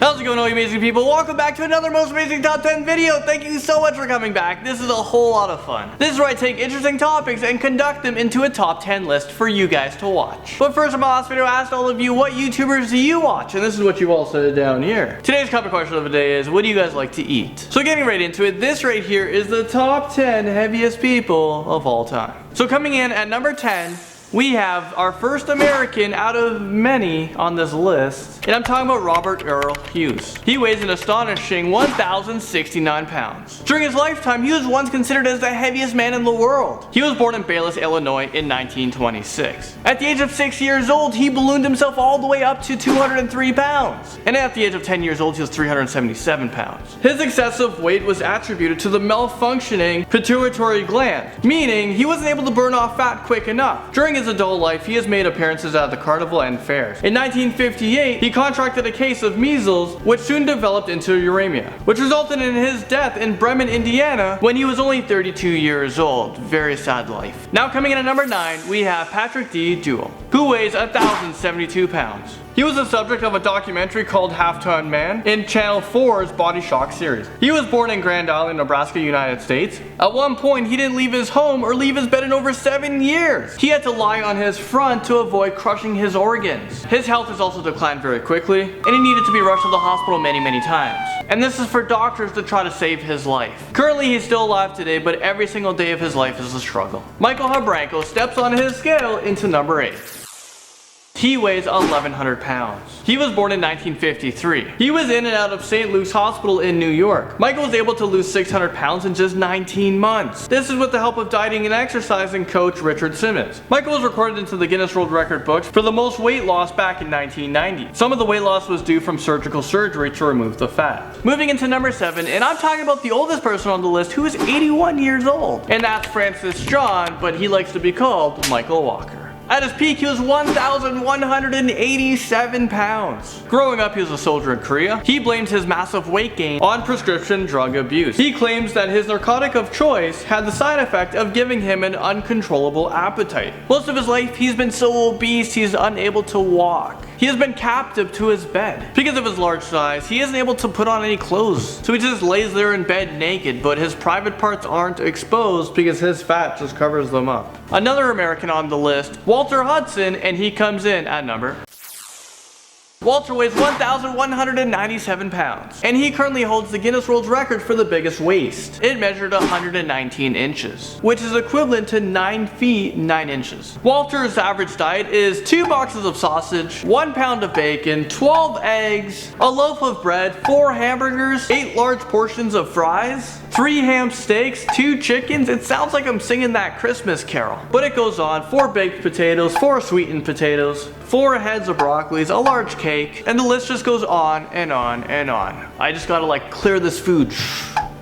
How's it going, all you amazing people? Welcome back to another Most Amazing Top 10 video. Thank you so much for coming back. This is a whole lot of fun. This is where I take interesting topics and conduct them into a top 10 list for you guys to watch. But first, in my last video, I asked all of you, what YouTubers do you watch? And this is what you've all said down here. Today's comment question of the day is, what do you guys like to eat? So getting right into it, this right here is the top 10 heaviest people of all time. So coming in at number 10, we have our first American out of many on this list, and I'm talking about Robert Earl Hughes. He weighs an astonishing 1,069 pounds. During his lifetime, he was once considered as the heaviest man in the world. He was born in Baylis, Illinois in 1926. At the age of 6 years old, he ballooned himself all the way up to 203 pounds. And at the age of 10 years old, he was 377 pounds. His excessive weight was attributed to the malfunctioning pituitary gland, meaning he wasn't able to burn off fat quick enough. During his adult life, he has made appearances at the carnival and fairs. In 1958, he contracted a case of measles, which soon developed into uremia, which resulted in his death in Bremen, Indiana, when he was only 32 years old. Very sad life. Now coming in at number 9, we have Patrick T Jewell, who weighs 1,072 pounds. He was the subject of a documentary called Half-Ton Man in Channel 4's Body Shock series. He was born in Grand Island, Nebraska, United States. At one point, he didn't leave his home or leave his bed in over 7 years. He had to lie on his front to avoid crushing his organs. His health has also declined very quickly, and he needed to be rushed to the hospital many times. And this is for doctors to try to save his life. Currently, he's still alive today, but every single day of his life is a struggle. Michael Habranko steps on his scale into number 8. He weighs 1,100 pounds. He was born in 1953. He was in and out of St. Luke's Hospital in New York. Michael was able to lose 600 pounds in just 19 months. This is with the help of dieting and exercising coach Richard Simmons. Michael was recorded into the Guinness World Record books for the most weight loss back in 1990. Some of the weight loss was due from surgical surgery to remove the fat. Moving into number 7, and I'm talking about the oldest person on the list, who is 81 years old. And that's Francis John, but he likes to be called Michael Walker. At his peak, he was 1,187 pounds. Growing up, he was a soldier in Korea. He blames his massive weight gain on prescription drug abuse. He claims that his narcotic of choice had the side effect of giving him an uncontrollable appetite. Most of his life, he's been so obese, he's unable to walk. He has been captive to his bed. Because of his large size, he isn't able to put on any clothes. So he just lays there in bed naked, but his private parts aren't exposed because his fat just covers them up. Another American on the list, Walter Hudson, and he comes in at number. Walter weighs 1,197 pounds, and he currently holds the Guinness World Record for the biggest waist. It measured 119 inches, which is equivalent to 9 feet 9 inches. Walter's average diet is 2 boxes of sausage, 1 pound of bacon, 12 eggs, a loaf of bread, 4 hamburgers, 8 large portions of fries, 3 ham steaks, 2 chickens. It sounds like I'm singing that Christmas carol. But it goes on, 4 baked potatoes, 4 sweetened potatoes, 4 heads of broccolis, a large cake, and the list just goes on and on and on. I just gotta like clear this food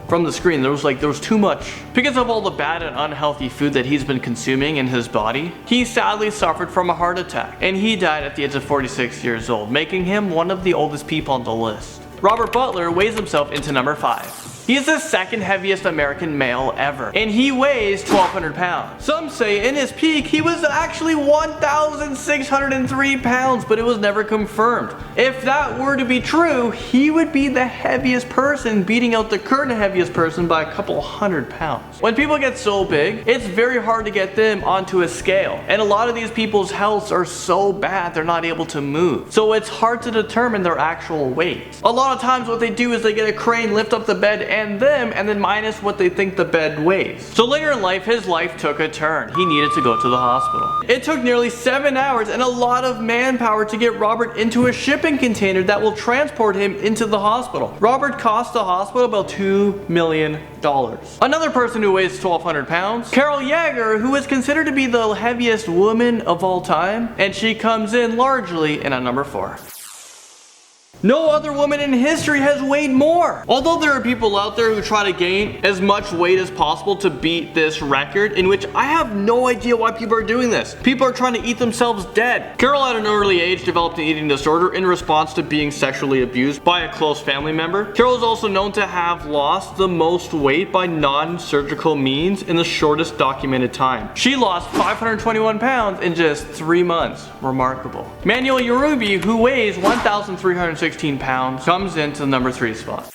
from the screen. There was too much. Because of all the bad and unhealthy food that he's been consuming in his body, he sadly suffered from a heart attack, and he died at the age of 46 years old, making him one of the oldest people on the list. Robert Butler weighs himself into number 5. He is the second heaviest American male ever, and he weighs 1,200 pounds. Some say in his peak he was actually 1,603 pounds, but it was never confirmed. If that were to be true, he would be the heaviest person, beating out the current heaviest person by a couple hundred pounds. When people get so big, it's very hard to get them onto a scale, and a lot of these people's healths are so bad they're not able to move. So it's hard to determine their actual weight. A lot of times what they do is they get a crane, lift up the bed and then minus what they think the bed weighs. So later in life, his life took a turn. He needed to go to the hospital. It took nearly 7 hours and a lot of manpower to get Robert into a shipping container that will transport him into the hospital. Robert cost the hospital about $2 million. Another person who weighs 1,200 pounds, Carol Yeager, who is considered to be the heaviest woman of all time, and she comes in largely in at number 4. No other woman in history has weighed more. Although there are people out there who try to gain as much weight as possible to beat this record, in which I have no idea why people are doing this. People are trying to eat themselves dead. Carol at an early age developed an eating disorder in response to being sexually abused by a close family member. Carol is also known to have lost the most weight by non-surgical means in the shortest documented time. She lost 521 pounds in just 3 months. Remarkable. Manuel Ruiz, who weighs 1,360 316 pounds, comes into the number 3 spot.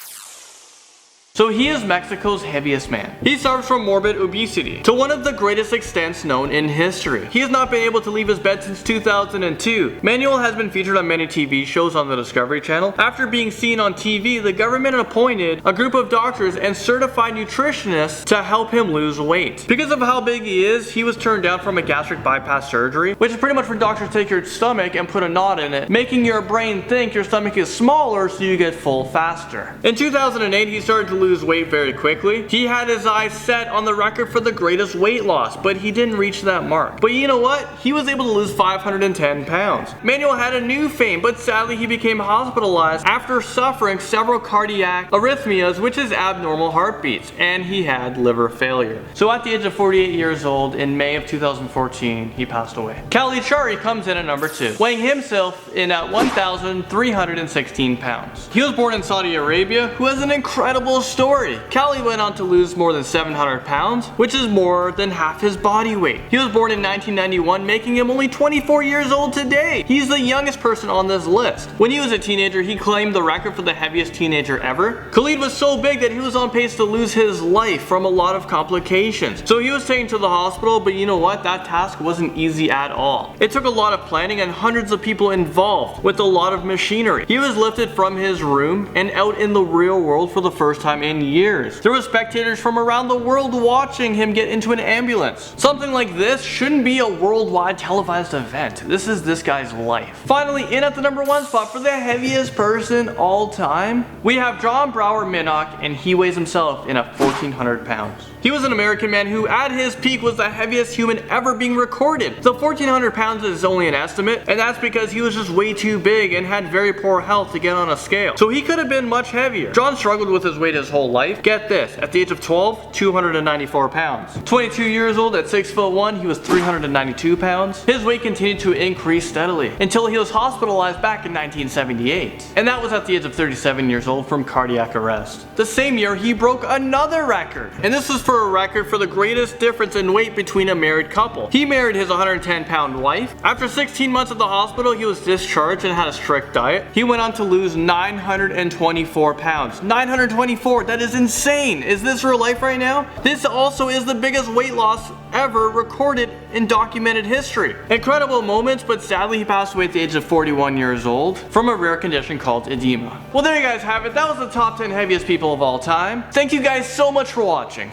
So he is Mexico's heaviest man. He suffers from morbid obesity to one of the greatest extents known in history. He has not been able to leave his bed since 2002. Manuel has been featured on many TV shows on the Discovery Channel. After being seen on TV, the government appointed a group of doctors and certified nutritionists to help him lose weight. Because of how big he is, he was turned down from a gastric bypass surgery, which is pretty much where doctors take your stomach and put a knot in it, making your brain think your stomach is smaller so you get full faster. In 2008, he started to lose weight very quickly. He had his eyes set on the record for the greatest weight loss, but he didn't reach that mark. But you know what? He was able to lose 510 pounds. Manuel had a new fame, but sadly he became hospitalized after suffering several cardiac arrhythmias, which is abnormal heartbeats, and he had liver failure. So at the age of 48 years old, in May of 2014, he passed away. Lakeshore comes in at number 2, weighing himself in at 1,316 pounds. He was born in Saudi Arabia, who has an incredible story. Cali went on to lose more than 700 pounds, which is more than half his body weight. He was born in 1991, making him only 24 years old today. He's the youngest person on this list. When he was a teenager, he claimed the record for the heaviest teenager ever. Khalid was so big that he was on pace to lose his life from a lot of complications. So he was taken to the hospital, but you know what? That task wasn't easy at all. It took a lot of planning and hundreds of people involved with a lot of machinery. He was lifted from his room and out in the real world for the first time in years. There were spectators from around the world watching him get into an ambulance. Something like this shouldn't be a worldwide televised event. This is this guy's life. Finally, in at the number 1 spot for the heaviest person all time, we have John Brower Minoc, and he weighs himself in at 1,400 pounds. He was an American man who at his peak was the heaviest human ever being recorded. The 1,400 pounds is only an estimate, and that's because he was just way too big and had very poor health to get on a scale. So he could have been much heavier. John struggled with his weight his whole life. Get this, at the age of 12, 294 pounds. 22 years old, at 6'1", he was 392 pounds. His weight continued to increase steadily until he was hospitalized back in 1978. And that was at the age of 37 years old from cardiac arrest. The same year, he broke another record. And this was for a record for the greatest difference in weight between a married couple. He married his 110-pound wife. After 16 months at the hospital, he was discharged and had a strict diet. He went on to lose 924 pounds. 924, that is insane. Is this real life right now? This also is the biggest weight loss ever recorded in documented history. Incredible moments, but sadly he passed away at the age of 41 years old from a rare condition called edema. Well, there you guys have it. That was the top 10 heaviest people of all time. Thank you guys so much for watching.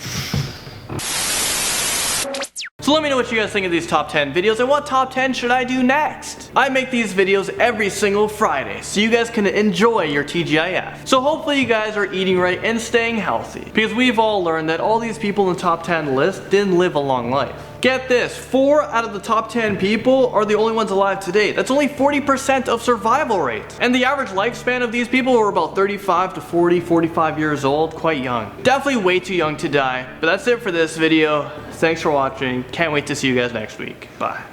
So let me know what you guys think of these top 10 videos and what top 10 should I do next. I make these videos every single Friday so you guys can enjoy your TGIF. So hopefully you guys are eating right and staying healthy, because we've all learned that all these people in the top 10 list didn't live a long life. Get this, 4 out of the top 10 people are the only ones alive today. That's only 40% of survival rate. And the average lifespan of these people were about 35 to 40, 45 years old, quite young. Definitely way too young to die. But that's it for this video. Thanks for watching. Can't wait to see you guys next week. Bye.